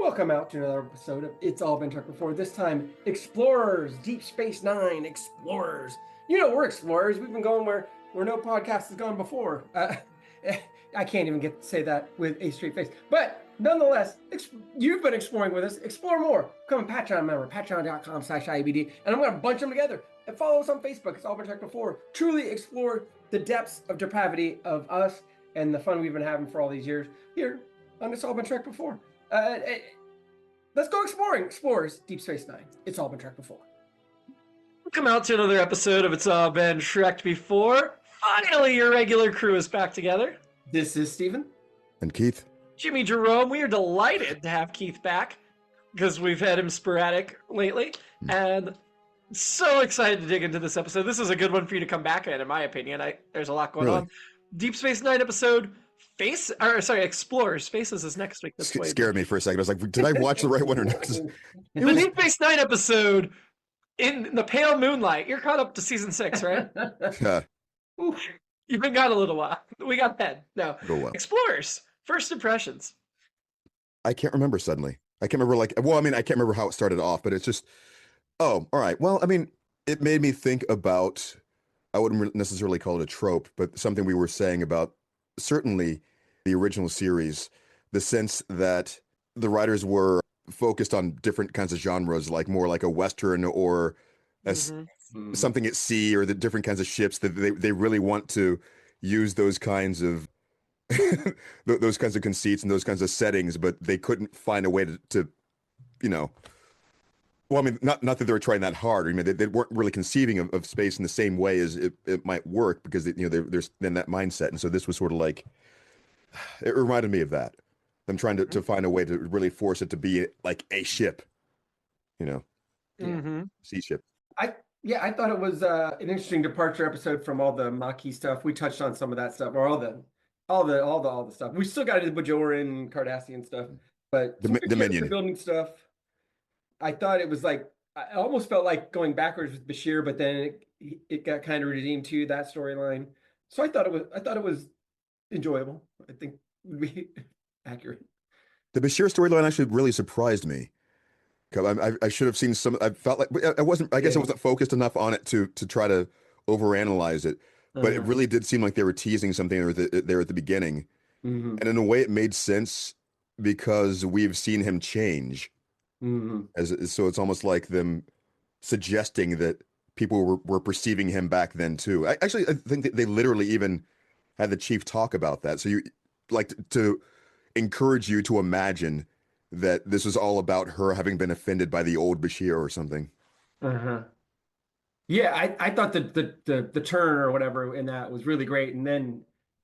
Welcome out to another episode of It's All Been Truck Before. This time, explorers, Deep Space Nine, explorers. You know, we're explorers. We've been going where no podcast has gone before. I can't even get to say that with a straight face. But nonetheless, you've been exploring with us. Explore more. Become a Patreon member, patreon.com/IBD. And I'm going to bunch them together. And follow us on Facebook. It's All Been Truck Before. Truly explore the depths of depravity of us and the fun we've been having for all these years here on It's All Been Truck Before. Let's go exploring. Explorers, Deep Space Nine. It's all been trekked before. Welcome out to another episode of It's All Been Trekked Before. Finally, your regular crew is back together. This is Steven. And Keith. Jimmy-Jerome, we are delighted to have Keith back because we've had him sporadic lately. And so excited to dig into this episode. This is a good one for you to come back in my opinion. There's a lot going on. Deep Space Nine episode... Explorers. Faces is next week. That's scared me for a second. I was like, did I watch the right one or not? The Deep Space Nine episode in the pale moonlight. You're caught up to season 6, right? You've been gone a little while. We got that. No. Explorers. First impressions. I can't remember suddenly. I can't remember I can't remember how it started off, but it's just, all right. Well, I mean, it made me think about, I wouldn't necessarily call it a trope, but something we were saying about certainly the original series, the sense that the writers were focused on different kinds of genres, like more like a Western or something at sea, or the different kinds of ships that they really want to use those kinds of those kinds of conceits and those kinds of settings, but they couldn't find a way to well, I mean, not that they were trying that hard. I mean, they weren't really conceiving of space in the same way as it might work, because there's then that mindset. And so this was sort of like, it reminded me of that. Them trying to find a way to really force it to be like a ship, sea ship. I thought it was an interesting departure episode from all the Maquis stuff. We touched on some of that stuff, or all the stuff. We still got to the Bajoran, Cardassian stuff, but the Minion building stuff. I thought it was like, I almost felt like going backwards with Bashir, but then it got kind of redeemed to that storyline. So I thought it was enjoyable. I think would be accurate. The Bashir storyline actually really surprised me. I should have seen some. I felt like I wasn't. I guess I wasn't focused enough on it to try to overanalyze it. But it really did seem like they were teasing something there at the beginning, and in a way, it made sense because we've seen him change. So it's almost like them suggesting that people were perceiving him back then too. I think that they literally even had the chief talk about that. So you like to encourage you to imagine that this was all about her having been offended by the old Bashir or something. Yeah, I thought the turn or whatever in that was really great, and then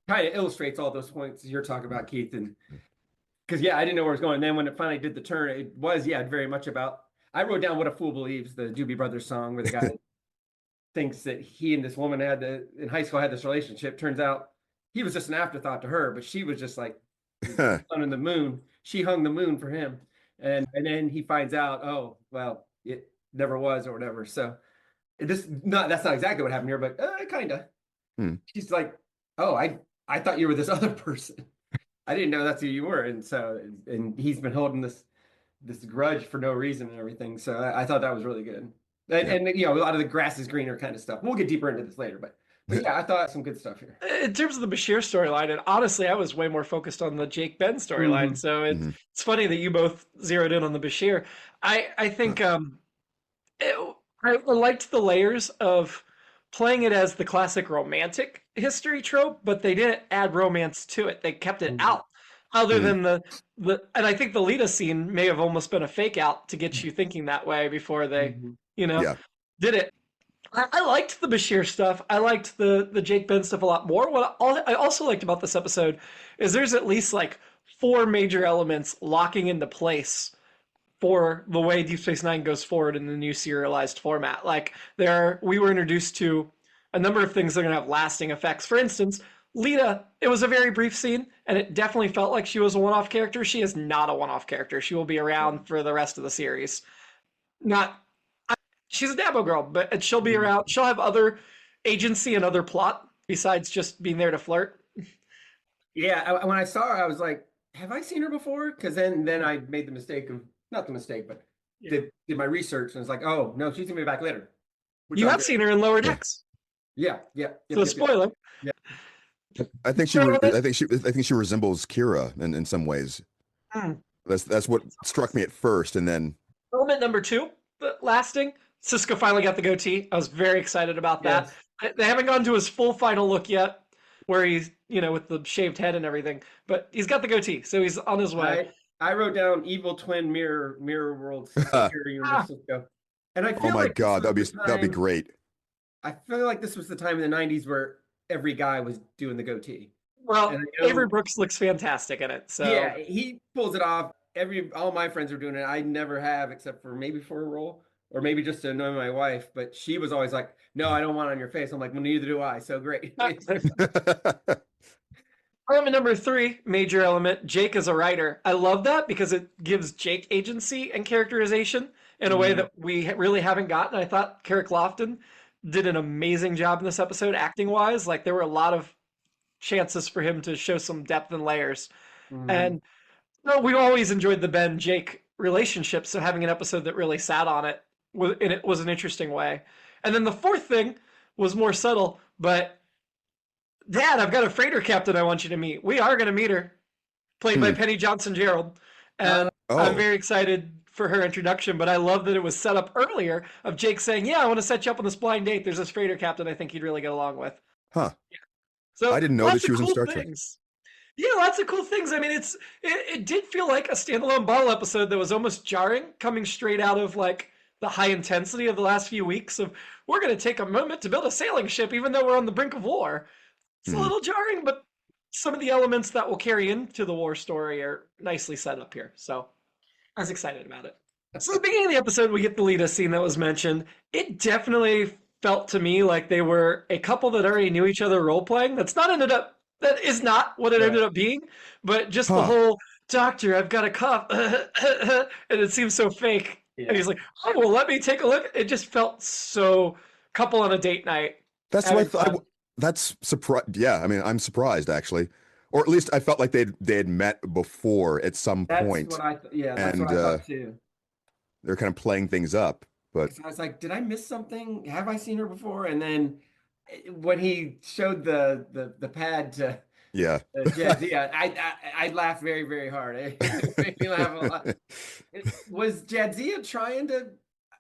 kind of illustrates all those points you're talking about, Keith. And because I didn't know where it was going. And then when it finally did the turn, it was very much about. I wrote down "What a Fool Believes," the Doobie Brothers song, where the guy thinks that he and this woman in high school had this relationship. Turns out he was just an afterthought to her, but she was just like the sun and the moon. She hung the moon for him, and then he finds out, oh well, it never was or whatever. So that's not exactly what happened here, but kind of. She's like, oh, I thought you were this other person. I didn't know that's who you were, and he's been holding this grudge for no reason and everything. So I thought that was really good, and a lot of the grass is greener kind of stuff. We'll get deeper into this later, but I thought some good stuff here. In terms of the Bashir storyline, and honestly, I was way more focused on the Jake Ben storyline. So it's funny that you both zeroed in on the Bashir. I think I liked the layers of playing it as the classic romantic history trope, but they didn't add romance to it. They kept it out. Other than the and I think the Lita scene may have almost been a fake out to get you thinking that way before they, did it. I liked the Bashir stuff. I liked the Jake Ben stuff a lot more. What I also liked about this episode is there's at least like 4 major elements locking into place for the way Deep Space Nine goes forward in the new serialized format. Like we were introduced to a number of things that are going to have lasting effects. For instance, Lita, it was a very brief scene, and it definitely felt like she was a one-off character. She is not a one-off character. She will be around for the rest of the series. She's a Dabo girl, but she'll be around. She'll have other agency and other plot besides just being there to flirt. Yeah, when I saw her, I was like, have I seen her before? Because then I made the mistake of, not the mistake, but Yeah. did my research and it's like, oh no, she's gonna be back later. Which You I'm have very, seen her in Lower Yeah. Decks. yeah, So spoiler. yeah. I think she Element- I think she resembles Kira in some ways. Hmm. That's what struck me at first, and then Element number 2, the lasting. Cisco finally got the goatee. I was very excited about that. Yes. They haven't gone to his full final look yet, where he's, with the shaved head and everything, but he's got the goatee, so he's on his way. I wrote down evil twin mirror world Cisco Kira universe Cisco. And I oh feel my like God, that'd be time, great. I feel like this was the time in the 90s where every guy was doing the goatee. Well, And I know, Avery Brooks looks fantastic in it. So yeah, he pulls it off. All my friends are doing it. I never have, except for maybe for a role or maybe just to annoy my wife. But she was always like, "No, I don't want it on your face." I'm like, "Well, neither do I." So great. Element number 3, major element, Jake is a writer. I love that because it gives Jake agency and characterization in a way that we really haven't gotten. I thought Carrick Lofton did an amazing job in this episode, acting-wise. Like, there were a lot of chances for him to show some depth and layers. And no, we always enjoyed the Ben-Jake relationship, so having an episode that really sat on it was an interesting way. And then the fourth thing was more subtle, but Dad, I've got a freighter captain I want you to meet. We are going to meet her, played by Penny Johnson-Gerald. And I'm very excited for her introduction, but I love that it was set up earlier of Jake saying, yeah, I want to set you up on this blind date. There's this freighter captain I think you'd really get along with. Huh. Yeah. So I didn't know that she was in Star Trek. Yeah, lots of cool things. I mean, it did feel like a standalone bottle episode that was almost jarring, coming straight out of like the high intensity of the last few weeks of we're going to take a moment to build a sailing ship even though we're on the brink of war. It's a little jarring, but some of the elements that will carry into the war story are nicely set up here. So I was excited about it. So at the beginning of the episode, we get the Lita scene that was mentioned. It definitely felt to me like they were a couple that already knew each other role playing. That is not what it ended up being, but just the whole doctor, I've got a cough, and it seems so fake. Yeah. And he's like, oh, well, let me take a look. It just felt so couple on a date night. That's what I thought. That's surprised. Yeah, I mean, I'm surprised actually, or at least I felt like they had met before at some point. That's what I thought too. They're kind of playing things up, but I was like, did I miss something? Have I seen her before? And then when he showed the pad to Jadzia, I laughed very, very hard. It made me laugh a lot. Was Jadzia trying to?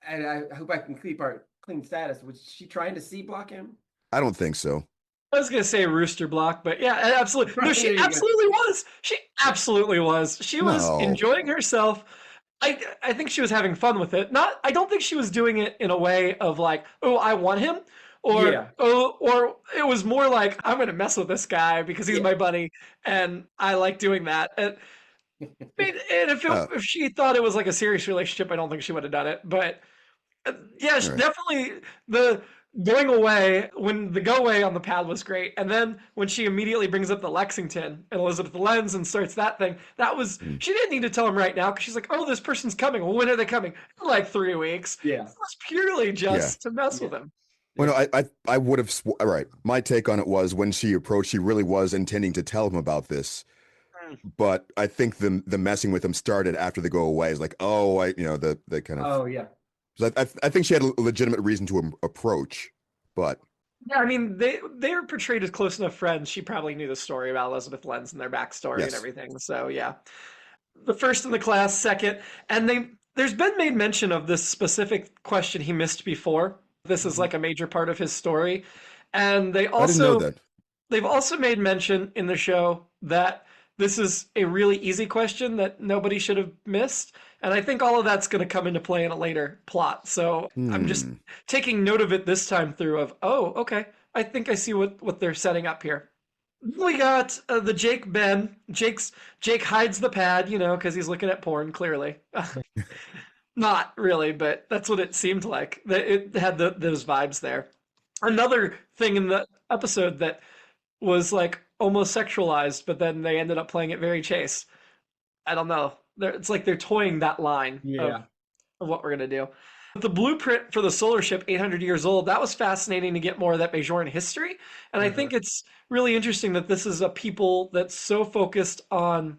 And I hope I can keep our clean status. Was she trying to C block him? I don't think so. I was gonna say rooster block, but yeah, absolutely. No, she absolutely was. She absolutely was. She was enjoying herself. I think she was having fun with it. I don't think she was doing it in a way of like, oh, I want him, or it was more like I'm gonna mess with this guy because he's my buddy and I like doing that. And if she thought it was like a serious relationship, I don't think she would have done it. But yeah, definitely the going away when the go away on the pad was great, and then when she immediately brings up the Lexington and Elizabeth Lenz and starts that thing, that was she didn't need to tell him right now because she's like, oh, this person's coming. Well, when are they coming? In like 3 weeks. Yeah, it was purely just to mess with him. Well, no, I would have. All right, my take on it was when she approached, she really was intending to tell him about this. But I think the messing with him started after the go away. It's like, the kind of I think she had a legitimate reason to approach, but yeah, I mean they were portrayed as close enough friends. She probably knew the story about Elizabeth Lenz and their backstory and everything. So yeah, the first in the class, second, and there's been made mention of this specific question he missed before. This is like a major part of his story, and they've also made mention in the show that this is a really easy question that nobody should have missed. And I think all of that's going to come into play in a later plot. So I'm just taking note of it this time through of, oh, okay, I think I see what they're setting up here. We got the Jake Ben. Jake hides the pad, because he's looking at porn, clearly. Not really, but that's what it seemed like. It had those vibes there. Another thing in the episode that was like almost sexualized, but then they ended up playing it very chaste. I don't know. It's like they're toying that line of what we're going to do. The blueprint for the solar ship, 800 years old, that was fascinating to get more of that Bajoran history. And I think it's really interesting that this is a people that's so focused on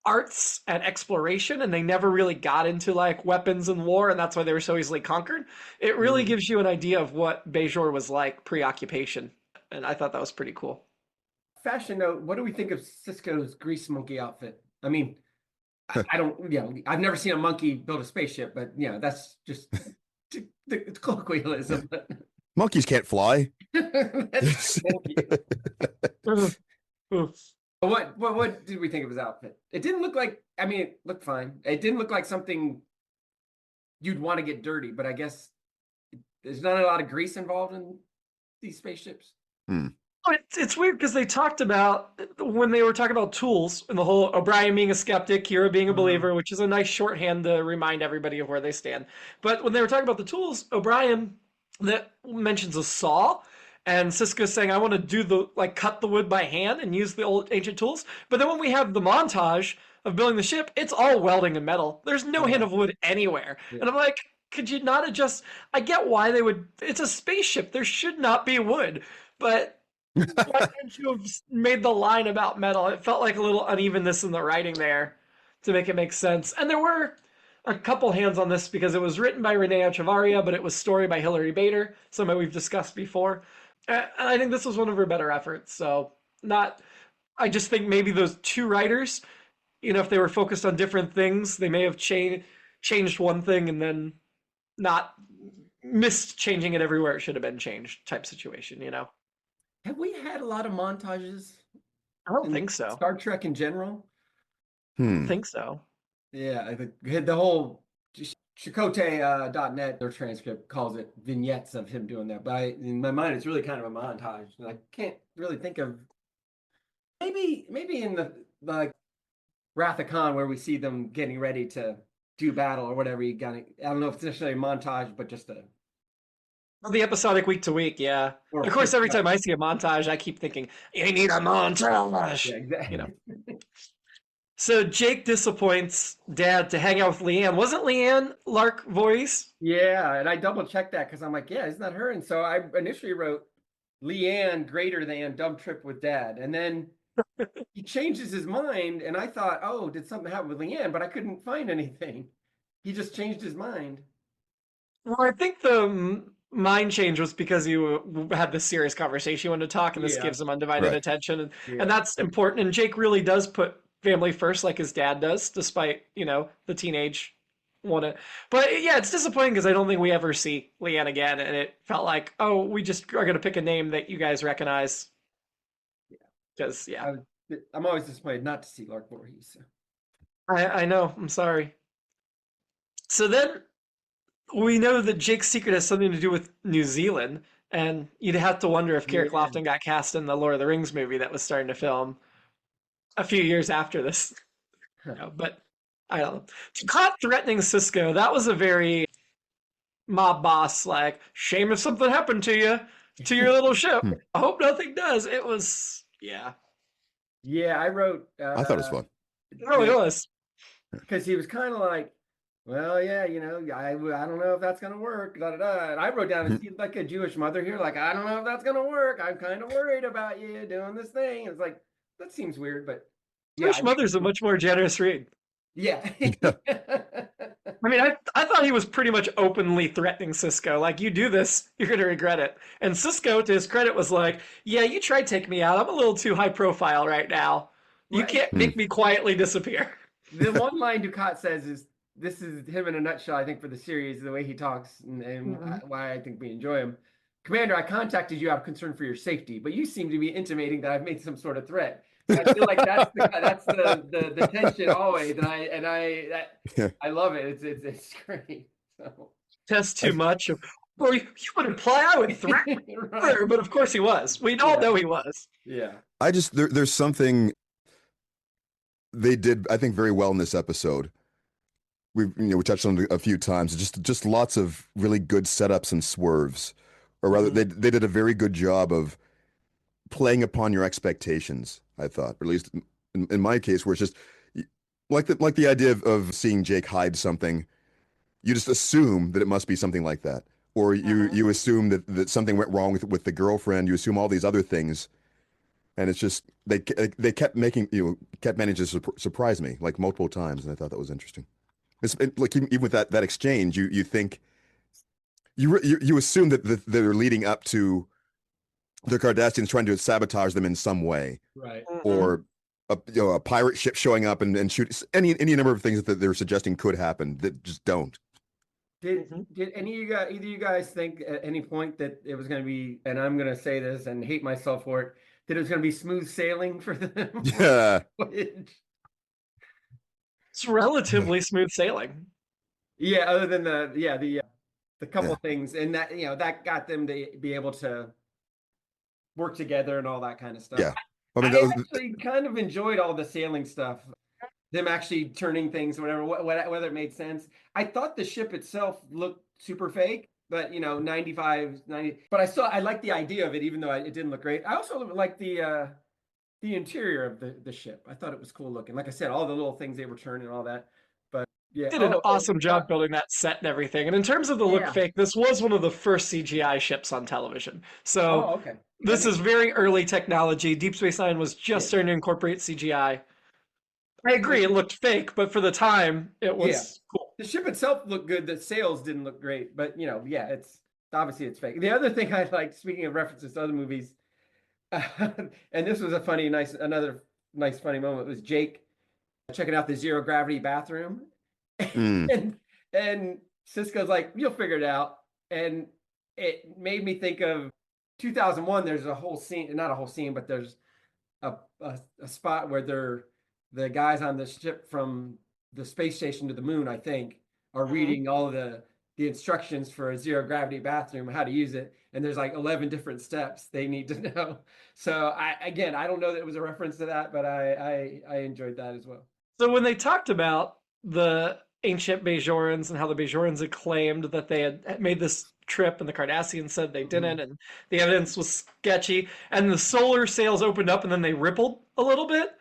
arts and exploration, and they never really got into like weapons and war, and that's why they were so easily conquered. It really gives you an idea of what Bajor was like pre-occupation, and I thought that was pretty cool. Fashion note, what do we think of Cisco's grease monkey outfit? I mean, I don't, I've never seen a monkey build a spaceship, but that's just the colloquialism. Monkeys can't fly. That's monkey. What did we think of his outfit? It didn't look like, I mean, it looked fine. It didn't look like something you'd want to get dirty, but I guess there's not a lot of grease involved in these spaceships. It's weird because they talked about, when they were talking about tools and the whole O'Brien being a skeptic, Kira being a believer, which is a nice shorthand to remind everybody of where they stand. But when they were talking about the tools, O'Brien that mentions a saw, and Cisco's saying, I want to do cut the wood by hand and use the old ancient tools. But then when we have the montage of building the ship, it's all welding and metal. There's no hint of wood anywhere. Yeah. And I'm like, could you not adjust? I get why they would, it's a spaceship. There should not be wood. But why couldn't you have made the line about metal? It felt like a little unevenness in the writing there to make it make sense. And there were a couple hands on this because it was written by Renee Echevarria, but it was story by Hilary Bader, somebody we've discussed before. And I think this was one of her better efforts. So I just think maybe those two writers, if they were focused on different things, they may have changed one thing and then not missed changing it everywhere it should have been changed type situation, Have we had a lot of montages? I don't think so. Star Trek in general? I don't think so. Yeah, I think the whole Chakotay.net, their transcript calls it vignettes of him doing that. But in my mind, it's really kind of a montage. And I can't really think of, maybe in the Wrath of Khan where we see them getting ready to do battle or whatever. I don't know if it's necessarily a montage, but just the episodic week to week, yeah. Of course, every time I see a montage, I keep thinking, you need a montage. Yeah, exactly. So Jake disappoints Dad to hang out with Leanne. Wasn't Leanne Lark voice? Yeah, and I double checked that because I'm like, yeah, isn't that her? And so I initially wrote Leanne greater than dumb trip with Dad. And then he changes his mind, and I thought, oh, did something happen with Leanne? But I couldn't find anything. He just changed his mind. Well, I think the mind change was because you had this serious conversation you wanted to talk, and this gives him undivided attention. And that's important. And Jake really does put family first like his dad does, despite, the teenage wanna. But yeah, it's disappointing because I don't think we ever see Leanne again. And it felt like, oh, we just are going to pick a name that you guys recognize. Because, I'm always disappointed not to see Lark Voorhees. So. I know. I'm sorry. So then we know that Jake's secret has something to do with New Zealand. And you'd have to wonder if Carrick Lofton got cast in the Lord of the Rings movie that was starting to film a few years after this. But I don't know. Caught threatening Cisco, that was a very mob boss, like, shame if something happened to you, to your little ship. I hope nothing does. It was, yeah. Yeah, I wrote. I thought it was fun. Oh, it was. Because he was kind of like, well, yeah, I don't know if that's going to work. Da, da, da. And I wrote down, is he like a Jewish mother here? Like, I don't know if that's going to work. I'm kind of worried about you doing this thing. It's like, that seems weird, but Jewish mother's a much more generous read. Yeah. I mean, I thought he was pretty much openly threatening Cisco. Like, you do this, you're going to regret it. And Cisco, to his credit, was like, yeah, you tried taking me out. I'm a little too high profile right now. You can't make me quietly disappear. The one line Ducat says is, this is him in a nutshell, I think, for the series, the way he talks and why I think we enjoy him. Commander, I contacted you out of concern for your safety, but you seem to be intimating that I've made some sort of threat. I feel like that's the tension always, and I love it. It's great. So. Test too much. Well, you would imply I would threaten, right. But of course he was. We all know he was. Yeah. There's something they did, I think, very well in this episode. We touched on it a few times. Just lots of really good setups and swerves, or rather, they did a very good job of playing upon your expectations. I thought, or at least in my case, where it's just like the idea of seeing Jake hide something, you just assume that it must be something like that, or you assume that something went wrong with the girlfriend. You assume all these other things, And it's just they kept making kept managing to surprise me like multiple times, and I thought that was interesting. Like even with that exchange, you think you assume that they're leading up to the Cardassians trying to sabotage them in some way, Right. or a pirate ship showing up and shoot any number of things that they're suggesting could happen that just don't. Did any of you guys, either of you guys think at any point that it was going to be, and I'm going to say this and hate myself for it, that it was going to be smooth sailing for them? Yeah. It's relatively smooth sailing. Yeah, other than the couple things, and that that got them to be able to work together and all that kind of stuff. Yeah. I mean, I actually kind of enjoyed all the sailing stuff. Them actually turning things, whatever, whether it made sense. I thought the ship itself looked super fake, but 95, 90. But I liked the idea of it, even though it didn't look great. I also liked the interior of the ship. I thought it was cool looking. Like I said, all the little things they were turning and all that. But yeah, Did an awesome job building that set and everything. And in terms of the look fake, this was one of the first CGI ships on television. So okay. This is very early technology. Deep Space Nine was just starting to incorporate CGI. I agree, it looked fake, but for the time, it was cool. The ship itself looked good. The sails didn't look great, but it's obviously it's fake. The other thing I liked, speaking of references to other movies, and this was another nice funny moment, was Jake checking out the zero gravity bathroom, and Sisko's like, "You'll figure it out," and it made me think of 2001. There's a whole scene, not a whole scene, but there's a spot where the guys on the ship from the space station to the moon, I think, are reading all of the instructions for a zero gravity bathroom, how to use it. And there's like 11 different steps they need to know. So I don't know that it was a reference to that, but I enjoyed that as well. So when they talked about the ancient Bajorans and how the Bajorans had claimed that they had made this trip and the Cardassians said they didn't, and the evidence was sketchy, and the solar sails opened up and then they rippled a little bit,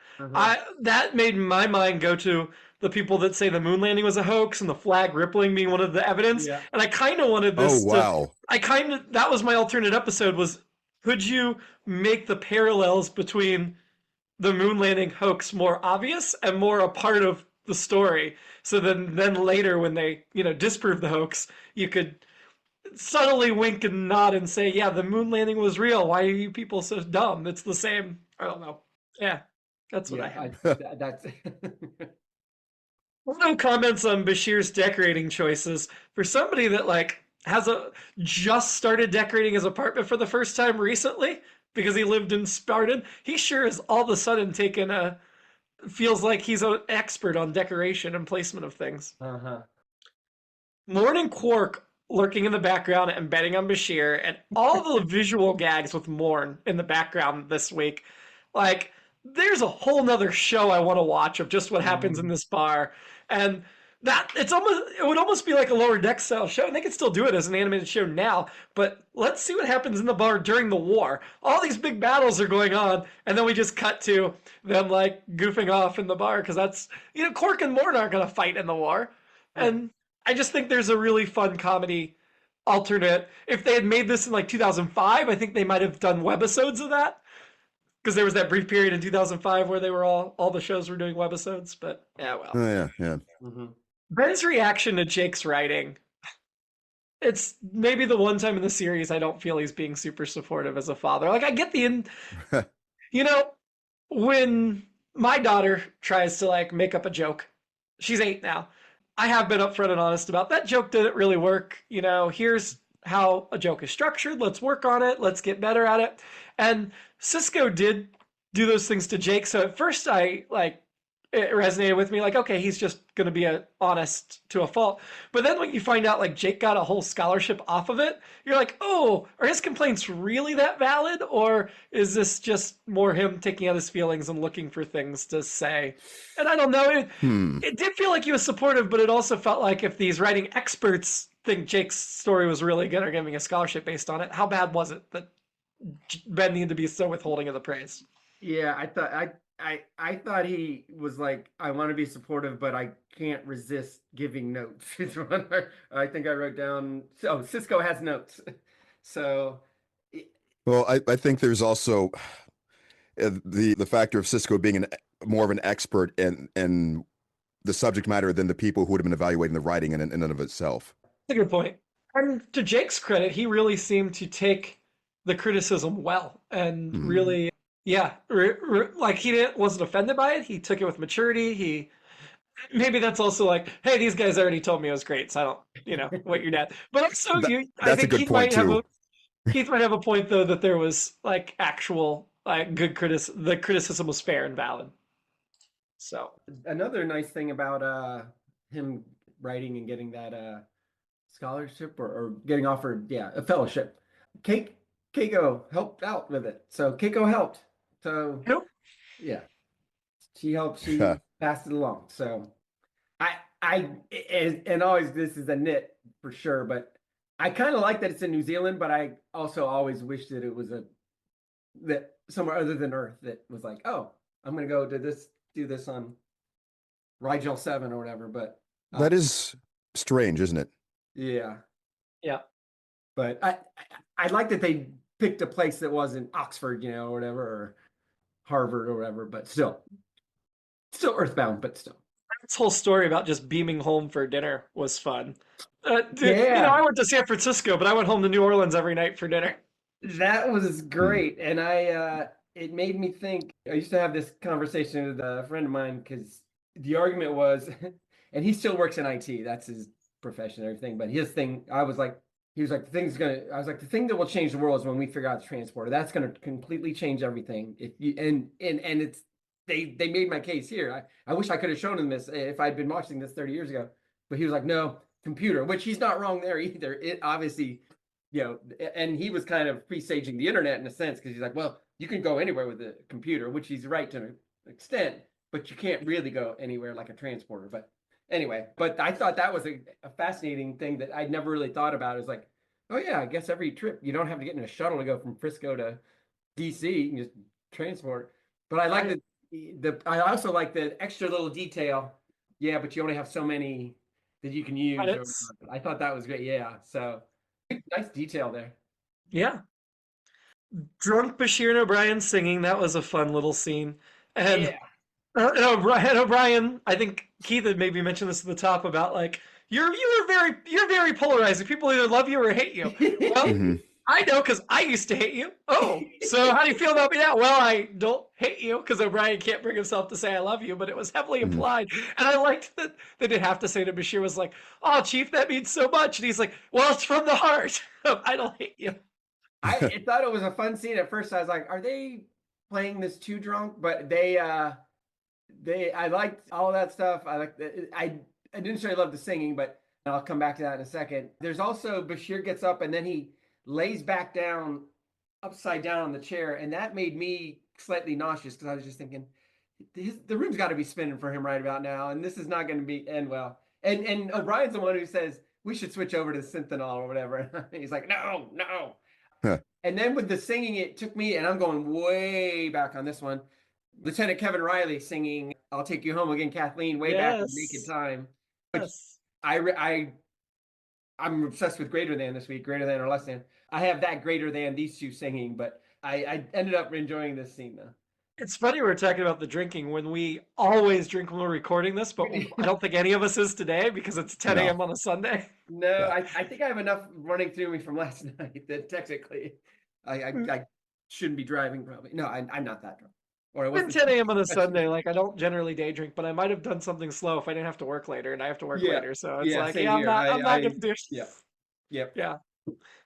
that made my mind go to the people that say the moon landing was a hoax and the flag rippling being one of the evidence. And I kind of wanted this that was my alternate episode, was could you make the parallels between the moon landing hoax more obvious and more a part of the story, so then later when they disprove the hoax, you could subtly wink and nod and say, yeah, the moon landing was real, why are you people so dumb? It's the same. I don't know. That's what I had. That's No comments on Bashir's decorating choices. For somebody that has just started decorating his apartment for the first time recently because he lived in Spartan, he sure is all of a sudden feels like he's an expert on decoration and placement of things. Morn and Quark lurking in the background and betting on Bashir, and all the visual gags with Morn in the background this week. There's a whole nother show I want to watch of just what happens in this bar. And it would almost be like a Lower Deck style show, and they could still do it as an animated show now, but let's see what happens in the bar during the war. All these big battles are going on, and then we just cut to them goofing off in the bar, because that's, Quark and Morn aren't going to fight in the war. And I just think there's a really fun comedy alternate. If they had made this in 2005, I think they might have done webisodes of that, because there was that brief period in 2005 where they were all the shows were doing webisodes. But well. Ben's reaction to Jake's writing, it's maybe the one time in the series I don't feel he's being super supportive as a father. I get when my daughter tries to make up a joke, she's 8 now. I have been upfront and honest about that joke didn't really work. Here's how a joke is structured. Let's work on it. Let's get better at it. And Sisko did do those things to Jake. So at first it resonated with me, okay, he's just going to be honest to a fault. But then when you find out Jake got a whole scholarship off of it, you're like, oh, are his complaints really that valid? Or is this just more him taking out his feelings and looking for things to say? And I don't know. It did feel like he was supportive, but it also felt like if these writing experts think Jake's story was really good or giving a scholarship based on it, how bad was it that Ben needed to be so withholding of the praise? Yeah, I thought he was I want to be supportive, but I can't resist giving notes. I think I wrote down. Oh, Sisko has notes. So, well, I think there's also the factor of Cisco being more of an expert in the subject matter than the people who would have been evaluating the writing in and of itself. That's a good point. And to Jake's credit, he really seemed to take the criticism well and really, yeah, like wasn't offended by it. He took it with maturity. Maybe that's also like, hey, these guys already told me it was great, so I don't, what your dad. But also, I think Keith might have a point though that there was like actual like good criticism. The criticism was fair and valid. So another nice thing about him writing and getting that scholarship or getting offered, a fellowship. Keiko helped out with it. So Keiko helped. So yeah, she helped. She passed it along. So and always this is a nit for sure, but I kind of like that it's in New Zealand, but I also always wish that it was that somewhere other than Earth that was like, oh, I'm gonna go do this on Rigel 7 or whatever. But that is strange, isn't it? Yeah. But I like that they picked a place that wasn't Oxford, or whatever, or Harvard or whatever, but still Earthbound, but still. This whole story about just beaming home for dinner was fun. Yeah. I went to San Francisco, but I went home to New Orleans every night for dinner. That was great. And it made me think, I used to have this conversation with a friend of mine because the argument was, and he still works in IT, that's his profession and everything, but his thing, he was like, the thing that will change the world is when we figure out the transporter. That's going to completely change everything. If you, and it's, they made my case here. I wish I could have shown him this if I'd been watching this 30 years ago, but he was like, no, computer, which he's not wrong there either. It obviously, and he was kind of presaging the internet in a sense, because he's like, well, you can go anywhere with a computer, which he's right to an extent, but you can't really go anywhere like a transporter. But anyway, but I thought that was a fascinating thing that I'd never really thought about. Is like, oh yeah, I guess every trip you don't have to get in a shuttle to go from Frisco to DC. You can just transport. But I like I also like the extra little detail. Yeah, but you only have so many that you can use. I thought that was great. Yeah, so nice detail there. Yeah. Drunk Bashir and O'Brien singing, that was a fun little scene. And O'Brien, I think Keith had maybe mentioned this at the top about like you're very polarizing. People either love you or hate you. Well, I know because I used to hate you. Oh, so how do you feel about me now? Well, I don't hate you because O'Brien can't bring himself to say I love you, but it was heavily implied. And I liked that they didn't have to say to Bashir was like, oh, Chief, that means so much. And he's like, well, it's from the heart. I don't hate you. I thought it was a fun scene at first. I was like, are they playing this too drunk? But I liked all that stuff. I didn't necessarily love the singing, but I'll come back to that in a second. There's also Bashir gets up and then he lays back down upside down on the chair, and that made me slightly nauseous because I was just thinking the room's got to be spinning for him right about now, and this is not going to end well. And O'Brien's the one who says we should switch over to Synthanol or whatever. He's like, no. Huh. And then with the singing, it took me, and I'm going way back on this one, Lieutenant Kevin Riley singing "I'll Take You Home Again, Kathleen" way back in Naked Time. Which I'm obsessed with Greater Than this week, Greater Than or Less Than. I have that Greater Than, these two singing, but I ended up enjoying this scene though. It's funny we're talking about the drinking when we always drink when we're recording this, but I don't think any of us is today because it's 10 a.m. on a Sunday. No, I think I have enough running through me from last night that technically I shouldn't be driving probably. No, I'm not that drunk. Or it was 10 a.m. on a Sunday. Like I don't generally day drink, but I might have done something slow if I didn't have to work later, and I have to work later. So it's I'm not gonna do. Yeah.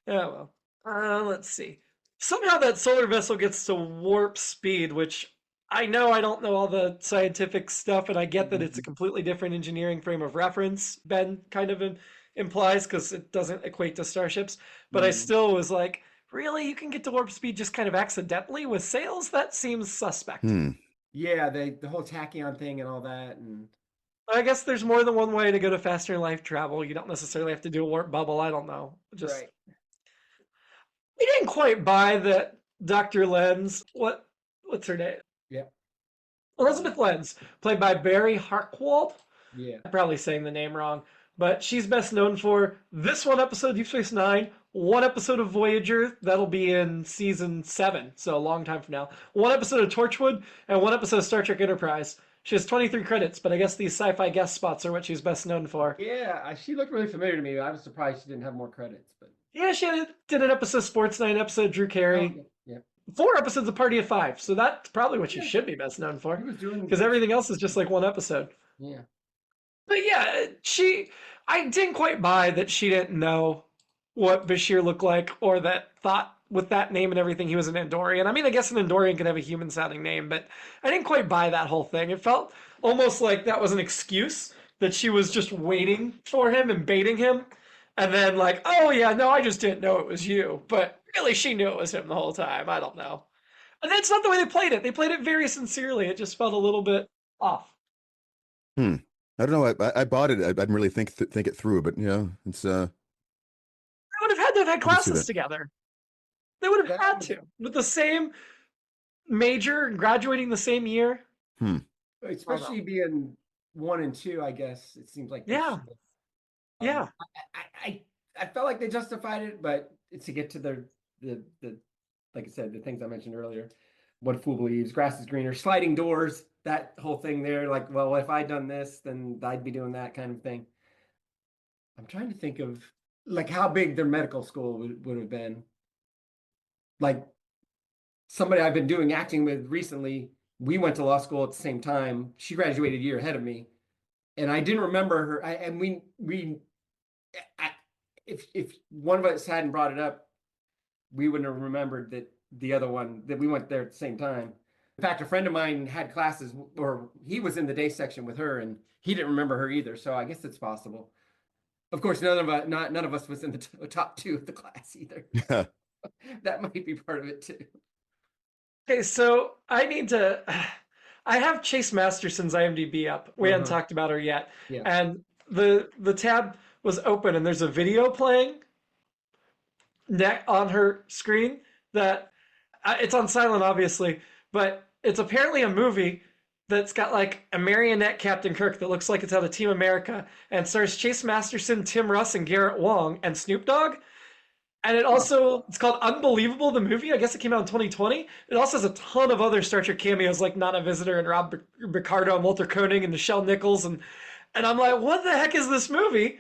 Well, let's see. Somehow that solar vessel gets to warp speed, which I know I don't know all the scientific stuff, and I get that it's a completely different engineering frame of reference. Ben kind of implies because it doesn't equate to starships, but I still was like, really, you can get to warp speed just kind of accidentally with sails? That seems suspect. Yeah, the whole tachyon thing and all that, and I guess there's more than one way to go to faster life travel. You don't necessarily have to do a warp bubble. I don't know. Right. We didn't quite buy that Dr. Lenz. What's her name? Yeah. Elizabeth Lenz, played by Barry Hartwald. Yeah. I'm probably saying the name wrong, but she's best known for this one episode, Deep Space Nine, one episode of Voyager, that'll be in season 7, so a long time from now. One episode of Torchwood, and one episode of Star Trek Enterprise. She has 23 credits, but I guess these sci-fi guest spots are what she's best known for. Yeah, she looked really familiar to me. I was surprised she didn't have more credits, but Yeah, she did an episode of Sports Night, an episode of Drew Carey. okay. Yeah. 4 episodes of Party of 5, so that's probably what she should be best known for. She was doing Because everything else is just like one episode. Yeah. But yeah, I didn't quite buy that she didn't know what Bashir looked like, or that thought with that name and everything he was an Andorian. I mean, I guess an Andorian can have a human sounding name, but I didn't quite buy that whole thing. It felt almost like that was an excuse, that she was just waiting for him and baiting him. And then like, oh yeah, no, I just didn't know it was you. But really, she knew it was him the whole time. I don't know. And that's not the way they played it. They played it very sincerely. It just felt a little bit off. I don't know. I bought it. I didn't really think it through, but yeah, it's They would have had to have had I can see classes that. together. They would have had to, with the same major, graduating the same year. Especially being 1 and 2, I guess it seems like. Yeah. Yeah. I felt like they justified it, but to get to the like I said, the things I mentioned earlier, what a fool believes, grass is greener, sliding doors, that whole thing there, like, well, if I'd done this, then I'd be doing that kind of thing. I'm trying to think of like how big their medical school would have been. Like somebody I've been doing acting with recently, we went to law school at the same time. She graduated a year ahead of me, and I didn't remember her. If one of us hadn't brought it up, we wouldn't have remembered that the other one, that we went there at the same time. In fact, a friend of mine had classes, or he was in the day section with her, and he didn't remember her either. So I guess it's possible. Of course, none of us was in the top 2 of the class either. That might be part of it too. Okay, so I have Chase Masterson's IMDb up. We hadn't talked about her yet. Yeah. And the tab was open and there's a video playing on her screen that it's on silent, obviously, but it's apparently a movie that's got like a marionette Captain Kirk that looks like it's out of Team America and stars Chase Masterson, Tim Russ, and Garrett Wong and Snoop Dogg. And it's called Unbelievable, the movie. I guess it came out in 2020. It also has a ton of other Star Trek cameos like Nana Visitor and Rob Ricardo and Walter Koenig and Nichelle Nichols. And I'm like, what the heck is this movie?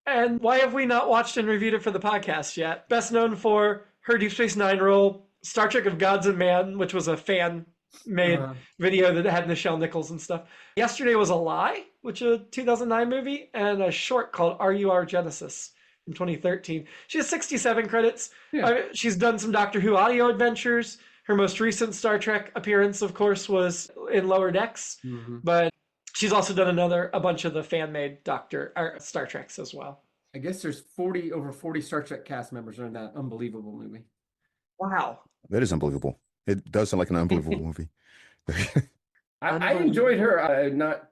And why have we not watched and reviewed it for the podcast yet? Best known for her Deep Space Nine role, Star Trek of Gods and Man, which was a fan-made video that had Nichelle Nichols and stuff. Yesterday Was a Lie, which is a 2009 movie, and a short called RUR Genesis from 2013. She has 67 credits. Yeah. She's done some Doctor Who audio adventures. Her most recent Star Trek appearance, of course, was in Lower Decks, but she's also done a bunch of the fan-made Star Treks as well. I guess there's over 40 Star Trek cast members in that Unbelievable movie. Wow. That is unbelievable. It does sound like an unbelievable movie. I enjoyed her. Not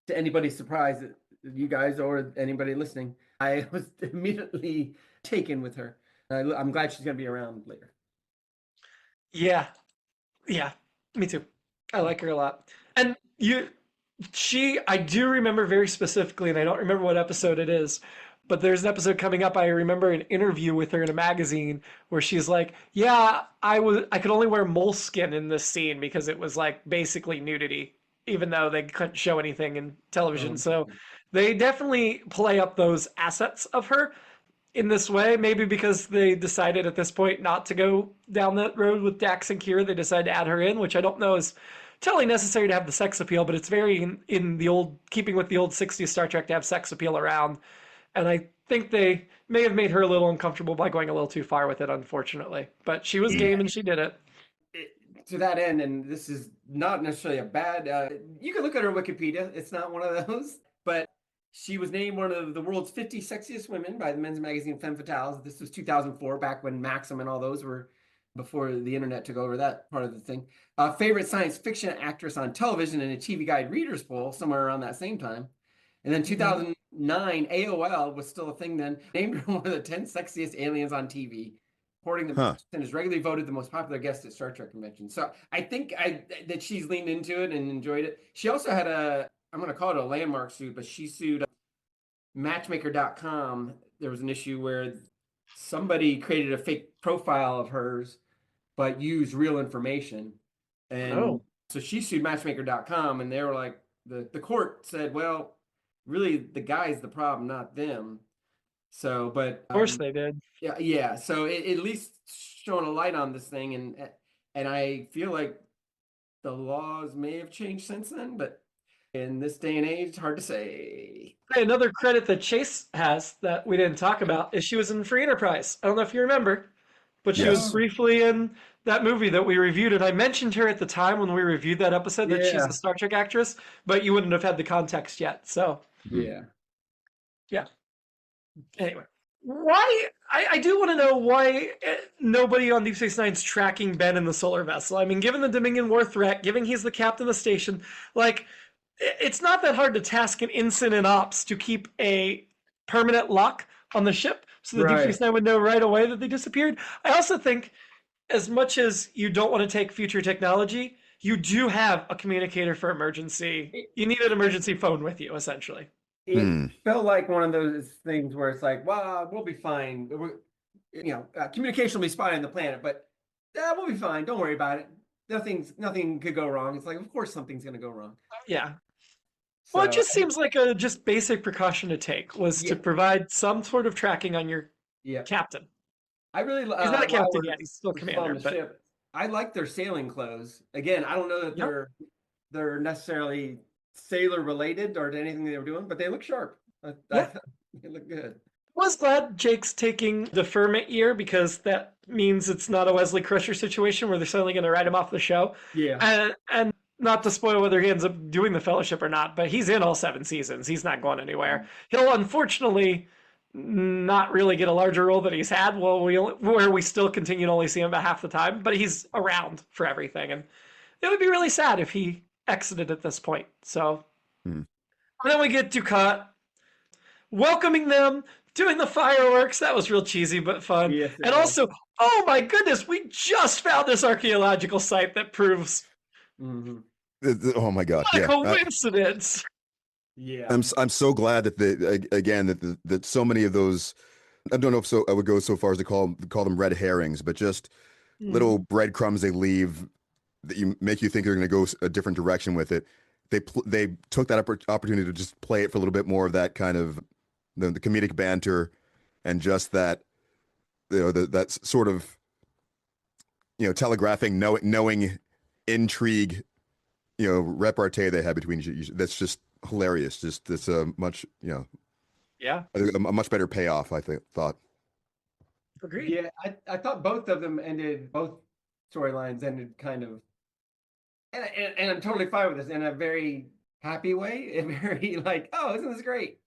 to anybody's surprise, you guys or anybody listening, I was immediately taken with her. I'm glad she's going to be around later. Yeah, me too. I like her a lot. And I do remember very specifically, and I don't remember what episode it is, but there's an episode coming up. I remember an interview with her in a magazine where she's like, yeah, I could only wear moleskin in this scene because it was like basically nudity, even though they couldn't show anything in television. So they definitely play up those assets of her in this way, maybe because they decided at this point not to go down that road with Dax and Kira. They decided to add her in, which I don't know is totally necessary to have the sex appeal, but it's very in the old, keeping with the old 60s Star Trek to have sex appeal around. And I think they may have made her a little uncomfortable by going a little too far with it, unfortunately. But she was game and she did it. To that end, and this is not necessarily a bad, you can look at her Wikipedia. It's not one of those, but she was named one of the world's 50 sexiest women by the men's magazine Femme Fatales. This was 2004, back when Maxim and all those were before the internet took over that part of the thing. Favorite science fiction actress on television in a TV Guide Readers Poll, somewhere around that same time. And then 2009, AOL was still a thing then, named her one of the 10 sexiest aliens on TV, according to and is regularly voted the most popular guest at Star Trek conventions. So I think that she's leaned into it and enjoyed it. She also had I'm going to call it a landmark suit, but she sued Matchmaker.com. There was an issue where somebody created a fake profile of hers, but used real information. And Oh. so she sued matchmaker.com, and they were like, the court said, well, really the guy's the problem, not them. So, but Of course they did. yeah. So it at least shone a light on this thing, and I feel like the laws may have changed since then, but in this day and age, hard to say. Hey, another credit that Chase has that we didn't talk about is she was in Free Enterprise. I don't know if you remember, but she was Yes. briefly in that movie that we reviewed, and I mentioned her at the time when we reviewed that episode that she's Yeah. a Star Trek actress, but you wouldn't have had the context yet. So Yeah. anyway, why I do want to know why nobody on Deep Space Nine's tracking Ben in the solar vessel. I mean, given the Dominion War threat, given he's the captain of the station, like it's not that hard to task an incident ops to keep a permanent lock on the ship so the Deep Right. Space Nine would know right away that they disappeared. I also think, as much as you don't want to take future technology, you do have a communicator for emergency. You need an emergency phone with you, essentially. It felt like one of those things where it's like, well, we'll be fine. Communication will be spotted on the planet, but we'll be fine. Don't worry about it. Nothing could go wrong. It's like, of course, something's going to go wrong. Yeah. Well, it So, just seems like a just basic precaution to take was to Yeah. provide some sort of tracking on your yeah. captain. I really He's not a while captain we're yet; he's still still on commander. the But ship, I like their sailing clothes. Again, I don't know that Yep. they're necessarily sailor related or to anything they were doing, but they look sharp. Yeah. They look good. I was glad Jake's taking deferment year because that means it's not a Wesley Crusher situation where they're suddenly going to write him off the show. Yeah. And not to spoil whether he ends up doing the Fellowship or not, but he's in all 7 seasons. He's not going anywhere. He'll unfortunately not really get a larger role that he's had. Where we still continue to only see him about half the time, but he's around for everything, and it would be really sad if he exited at this point. So, And then we get Ducat welcoming them, doing the fireworks. That was real cheesy but fun. Yes, it And was. also, oh my goodness, we just found this archaeological site that proves Mm-hmm. Oh my God! what a Yeah, coincidence. Yeah. I'm so glad that that so many of those. I don't know if I would go so far as to call them red herrings, but just little breadcrumbs they leave that make you think they're going to go a different direction with it. They took that opportunity to just play it for a little bit more of that kind of the comedic banter, and just that that sort of telegraphing knowing intrigue, repartee they had between each. That's just hilarious. Just it's a much Yeah, a much better payoff. I thought. agreed. Yeah, I thought both storylines ended kind of, and I'm totally fine with this in a very happy way, a very like, oh, isn't this great?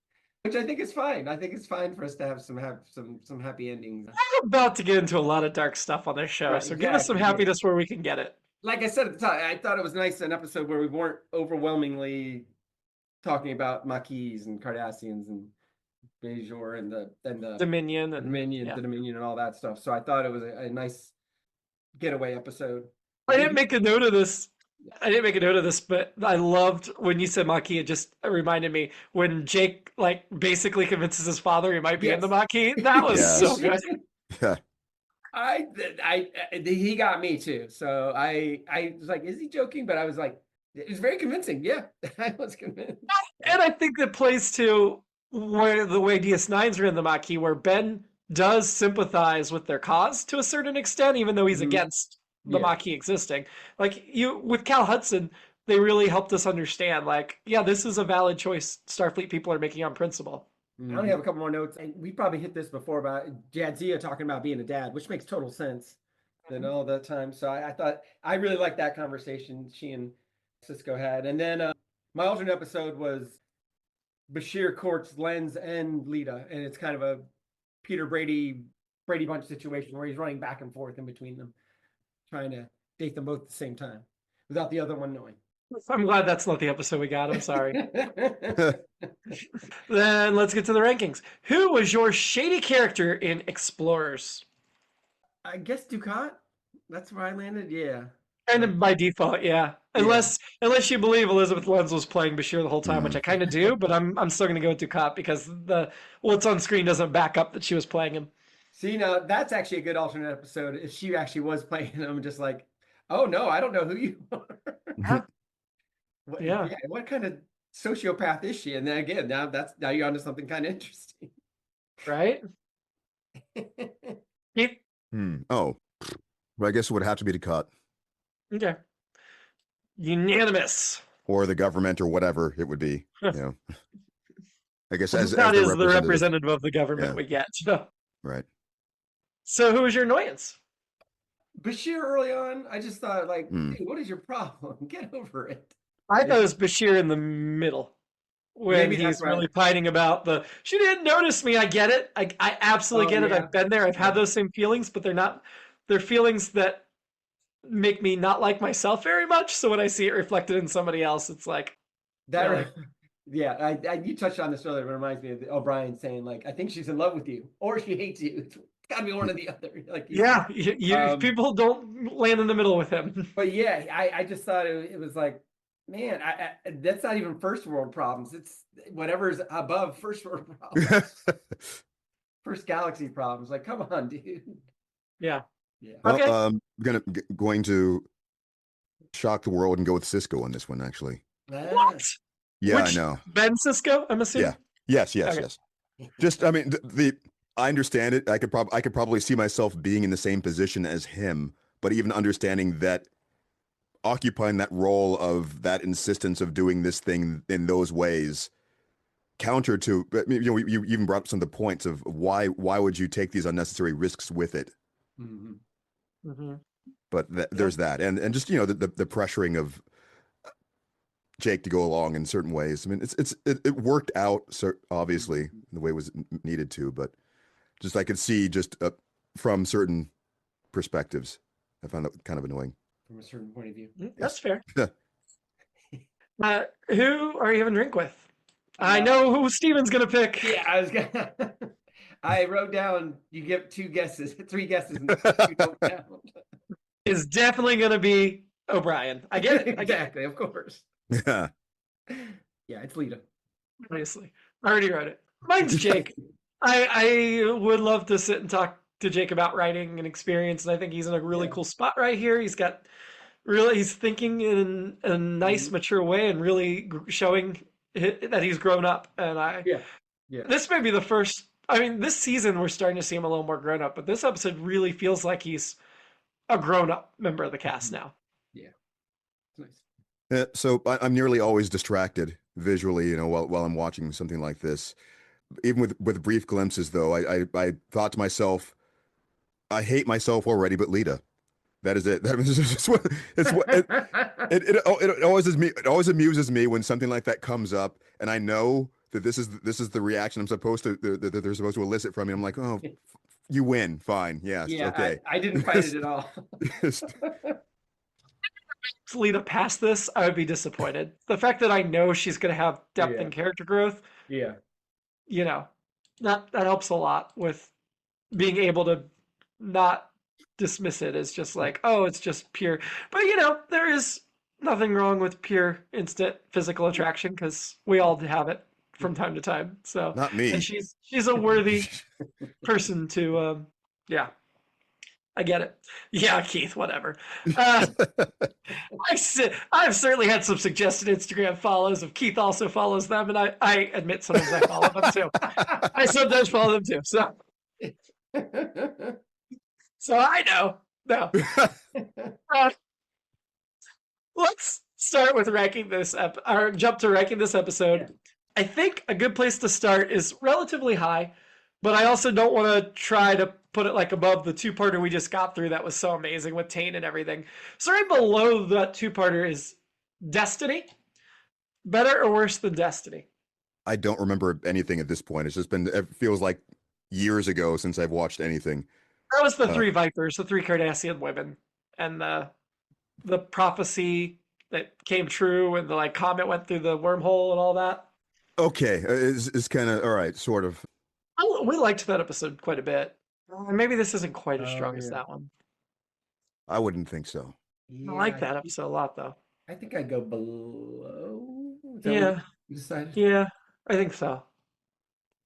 Which I think is fine. I think it's fine for us to have some happy endings. We're about to get into a lot of dark stuff on this show, Right, so give us some exactly, yeah. happiness where we can get it. Like I said at the time, I thought it was nice, an episode where we weren't overwhelmingly talking about Maquis and Cardassians and Bajor and the Dominion and Dominion, yeah. the Dominion and all that stuff. So I thought it was a nice getaway episode. I didn't make a note of this. But I loved when you said Maquis. It just reminded me when Jake basically convinces his father he might be in the Maquis. That was Yes. so good. Yeah. He got me too. So I was like, is he joking? But I was like, it was very convincing. Yeah, I was convinced. And I think that plays to where the way DS9s are in the Maquis, where Ben does sympathize with their cause to a certain extent, even though he's against the Yeah. Maquis existing. Like with Cal Hudson, they really helped us understand, this is a valid choice Starfleet people are making on principle. I only have a couple more notes, and we probably hit this before about Jadzia talking about being a dad, which makes total sense than all the time. So I thought I really liked that conversation she and Cisco had. And then my alternate episode was Bashir, Courts, Lenz, and Lita, and it's kind of a Peter Brady Bunch situation where he's running back and forth in between them, trying to date them both at the same time without the other one knowing. I'm glad that's not the episode we got. I'm sorry. Then let's get to the rankings. Who was your shady character in Explorers? I guess Ducat. That's where I landed. Yeah. And by default, yeah. Unless you believe Elizabeth Lenz was playing Bashir the whole time, which I kind of do, but I'm still going to go with Ducat because what's on screen doesn't back up that she was playing him. See, now that's actually a good alternate episode. If she actually was playing them, just like, oh no, I don't know who you are. Yeah. What, Yeah. yeah, what kind of sociopath is she? And then again, now you're onto something kind of interesting. Right? Keith? Oh, well, I guess it would have to be the cut Okay. Unanimous. or the government or whatever it would be. I guess as That the is the representative. representative of the government Yeah. we get. So, Right. who was your annoyance? Bashir early on, I just thought like, Hmm. hey, what is your problem? Get over it. I thought it was Bashir in the middle when Maybe that's he's right. really fighting about she didn't notice me. I get it. I absolutely Oh, get it. yeah. I've been there. I've had those same feelings, but they're feelings that make me not like myself very much. So when I see it reflected in somebody else, it's like, That really? yeah, you touched on this earlier, but it reminds me of O'Brien saying like, I think she's in love with you or she hates you. It's gotta be one or the other. Like Yeah, people don't land in the middle with him. But yeah, I just thought it was like, man, that's not even first world problems. It's whatever's above first world problems, first galaxy problems. Like, come on, dude. Yeah. Yeah. Well, Okay. I'm going to shock the world and go with Cisco on this one, actually. What? Yeah, Which, I know. Ben Cisco, I'm assuming? Yeah. Yes. Okay. Just, I mean, I understand it. I could probably see myself being in the same position as him, but even understanding that occupying that role of that insistence of doing this thing in those ways, counter to, you even brought up some of the points of why would you take these unnecessary risks with it? Mm-hmm. Mm-hmm. But there's that, and just the pressuring of Jake to go along in certain ways. I mean, it worked out, so obviously the way it was needed to, but just I could see just from certain perspectives, I found that kind of annoying. From a certain point of view. That's fair. Who are you having a drink with? I know who Steven's gonna pick. Yeah, I wrote down. You give 2 guesses, 3 guesses, and 2 don't count. Is definitely gonna be O'Brien. I get it. Exactly, of course. Yeah. Yeah, it's Lita. Obviously, I already wrote it. Mine's Jake. I would love to sit and talk to Jake about writing and experience, and I think he's in a really cool spot right here. He's thinking in a nice, mature way, and really showing that he's grown up. And this may be the first. I mean, this season we're starting to see him a little more grown up, but this episode really feels like he's a grown up member of the cast now. Yeah, it's nice. So I'm nearly always distracted visually, while I'm watching something like this. Even with brief glimpses, though, I thought to myself, I hate myself already, but Lita. That is it. That is just what it always is me. It always amuses me when something like that comes up, and I know that this is the reaction I'm supposed to that they're supposed to elicit from me. I'm like, oh, you win, fine, yes, Yeah, okay. I didn't fight it at all. Just- If Lita past this, I would be disappointed. The fact that I know she's going to have depth and character growth, Yeah. That helps a lot with being able to not dismiss it as just like, oh, it's just pure. But there is nothing wrong with pure instant physical attraction because we all have it from time to time. So Not me. and she's a worthy person to I get it. Yeah, Keith, whatever. I've certainly had some suggested Instagram follows if Keith also follows them, and I admit sometimes I follow them too. I sometimes follow them too. So I know. No. Let's start with ranking this or jump to ranking this episode. Yeah. I think a good place to start is relatively high, but I also don't want to try to put it like above the 2-parter we just got through that was so amazing with Tane and everything. So right below that 2-parter is Destiny. Better or worse than Destiny? I don't remember anything at this point. It feels like years ago since I've watched anything. That was the 3 Vipers, the 3 Cardassian women, and the prophecy that came true and the comet went through the wormhole and all that. Okay, it's kind of all right, sort of. We liked that episode quite a bit. Maybe this isn't quite as strong as that one. I wouldn't think so. Yeah, I like that episode a lot, though. I think I'd go below. Yeah. You decided? Yeah, I think so.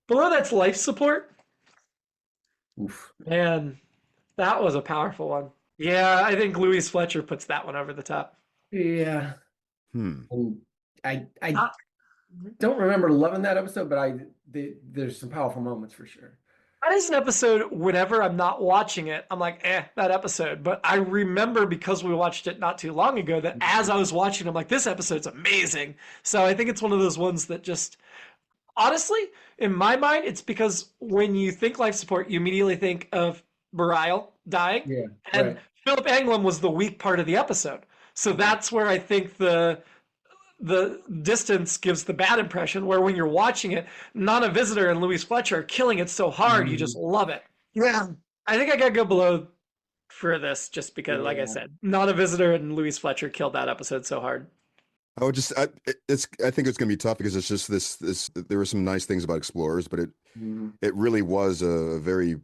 Below that's life support. Oof. Man, that was a powerful one. Yeah, I think Louise Fletcher puts that one over the top. Yeah. Hmm. And I Ah, don't remember loving that episode, but there's some powerful moments for sure. that is an episode, whenever I'm not watching it, I'm like, that episode. But I remember, because we watched it not too long ago, that as I was watching, I'm like, this episode's amazing. So I think it's one of those ones that just, honestly, in my mind, it's because when you think life support, you immediately think of Bareil dying. Yeah, And right. Philip Anglum was the weak part of the episode. So that's where I think the distance gives the bad impression, where when you're watching it, Nana Visitor and Louise Fletcher are killing it so hard, you just love it. Yeah. I think I gotta go below for this, just because, like I Yeah. said, Nana Visitor and Louise Fletcher killed that episode so hard. I would just, I think it's going to be tough because it's just there were some nice things about Explorers, but Mhm. it really was a very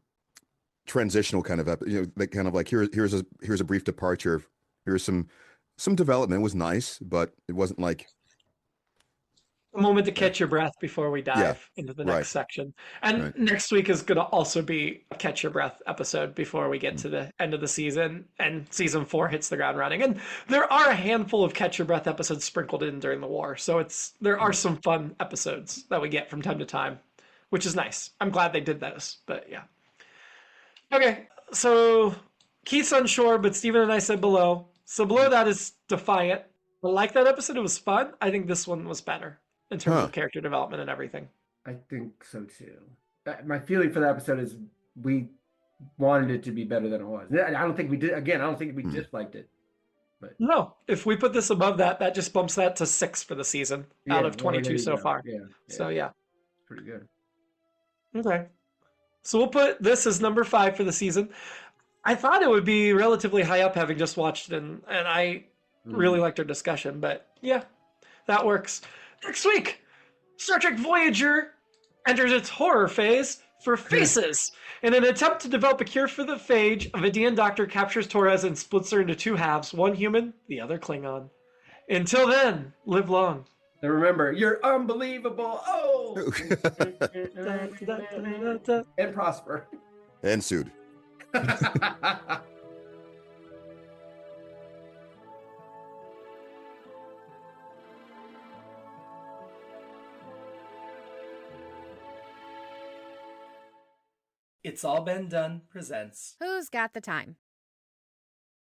transitional kind of, like kind of like, here's a brief departure. Here's some development. It was nice, but it wasn't like, A moment to catch your breath before we yeah, dive into the right, next section. And right. next week is going to also be a catch your breath episode before we get to the end of the season and season 4 hits the ground running. And there are a handful of catch your breath episodes sprinkled in during the war. So there are some fun episodes that we get from time to time, which is nice. I'm glad they did those, but yeah. Okay, so Keith's unsure, but Steven and I said below. So below that is Defiant. I like that episode. It was fun. I think this one was better in terms Huh. of character development and everything. I think so too. My feeling for that episode is we wanted it to be better than it was. I don't think we did. Again, I don't think we disliked it. But No, if we put this above that, that just bumps that to 6 for the season out of well, there 22 you so go. far. Yeah, So yeah. pretty good. Okay. So we'll put this as number 5 for the season. I thought it would be relatively high up, having just watched it, and I really liked our discussion, but yeah, that works. Next week, Star Trek Voyager enters its horror phase for Faces. In an attempt to develop a cure for the phage, a Vidian doctor captures Torres and splits her into 2 halves, one human, the other Klingon. Until then, live long. And remember, you're unbelievable. Oh, and prosper. And sued. It's All Been Done presents Who's got the time?